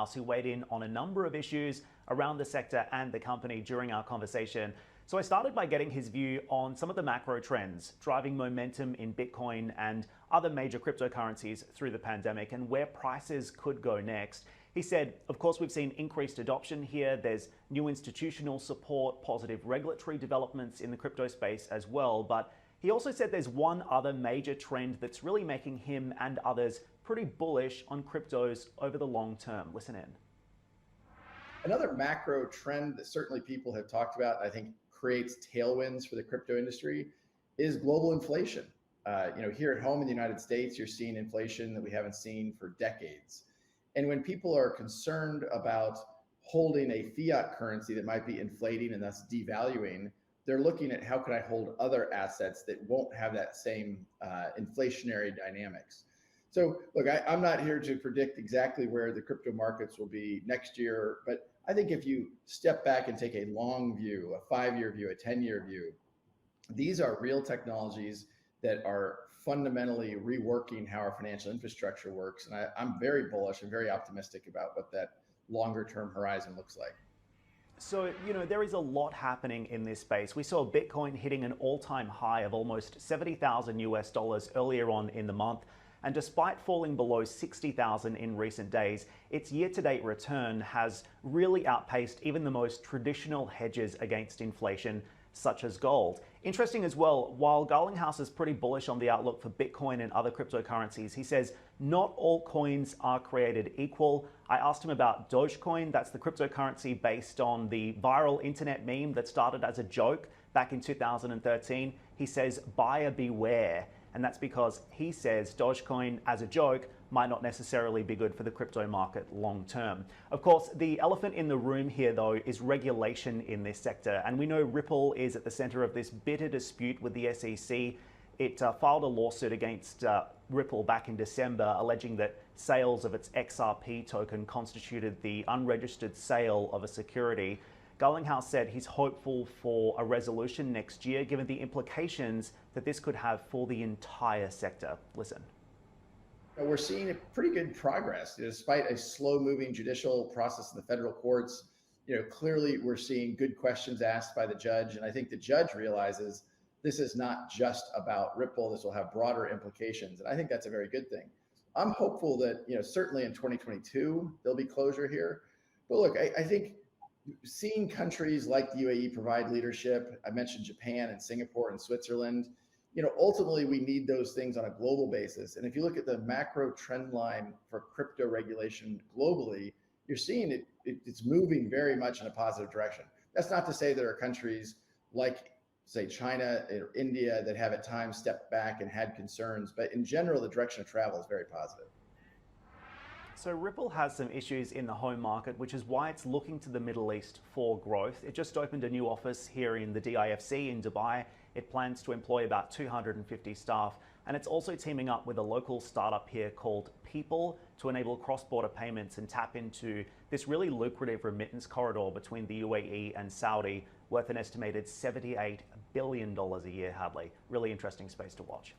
Garlinghouse, who weighed in on a number of issues around the sector and the company during our conversation. So I started by getting his view on some of the macro trends driving momentum in Bitcoin and other major cryptocurrencies through the pandemic and where prices could go next. He said, of course, we've seen increased adoption here. There's new institutional support, positive regulatory developments in the crypto space as well. But he also said there's one other major trend that's really making him and others pretty bullish on cryptos over the long term. Listen in. Another macro trend that certainly people have talked about, I think creates tailwinds for the crypto industry, is global inflation. Here at home in the United States, you're seeing inflation that we haven't seen for decades. And when people are concerned about holding a fiat currency that might be inflating and thus devaluing, they're looking at how can I hold other assets that won't have that same inflationary dynamics. So look, I'm not here to predict exactly where the crypto markets will be next year, but I think if you step back and take a long view, a 5-year view, a 10-year view, these are real technologies that are fundamentally reworking how our financial infrastructure works. And I'm very bullish and very optimistic about what that longer term horizon looks like. So, there is a lot happening in this space. We saw Bitcoin hitting an all-time high of almost 70,000 US dollars earlier on in the month. And despite falling below 60,000 in recent days, its year-to-date return has really outpaced even the most traditional hedges against inflation, such as gold. Interesting as well, while Garlinghouse is pretty bullish on the outlook for Bitcoin and other cryptocurrencies, he says not all coins are created equal. I asked him about Dogecoin. That's the cryptocurrency based on the viral internet meme that started as a joke back in 2013. He says, buyer beware. And that's because he says Dogecoin, as a joke, might not necessarily be good for the crypto market long term. Of course, the elephant in the room here, though, is regulation in this sector. And we know Ripple is at the center of this bitter dispute with the SEC. It filed a lawsuit against Ripple back in December, alleging that sales of its XRP token constituted the unregistered sale of a security. Garlinghouse said he's hopeful for a resolution next year, given the implications that this could have for the entire sector. Listen. We're seeing a pretty good progress, despite a slow-moving judicial process in the federal courts. Clearly we're seeing good questions asked by the judge, and I think the judge realizes this is not just about Ripple. This will have broader implications, and I think that's a very good thing. I'm hopeful that certainly in 2022 there'll be closure here. But look, I think seeing countries like the UAE provide leadership, I mentioned Japan and Singapore and Switzerland, ultimately we need those things on a global basis. And if you look at the macro trend line for crypto regulation globally, you're seeing it's moving very much in a positive direction. That's not to say there are countries like, say, China or India that have at times stepped back and had concerns, but in general, the direction of travel is very positive. So Ripple has some issues in the home market, which is why it's looking to the Middle East for growth. It just opened a new office here in the DIFC in Dubai. It plans to employ about 250 staff, and it's also teaming up with a local startup here called People to enable cross-border payments and tap into this really lucrative remittance corridor between the UAE and Saudi, worth an estimated $78 billion a year, Hadley. Really interesting space to watch.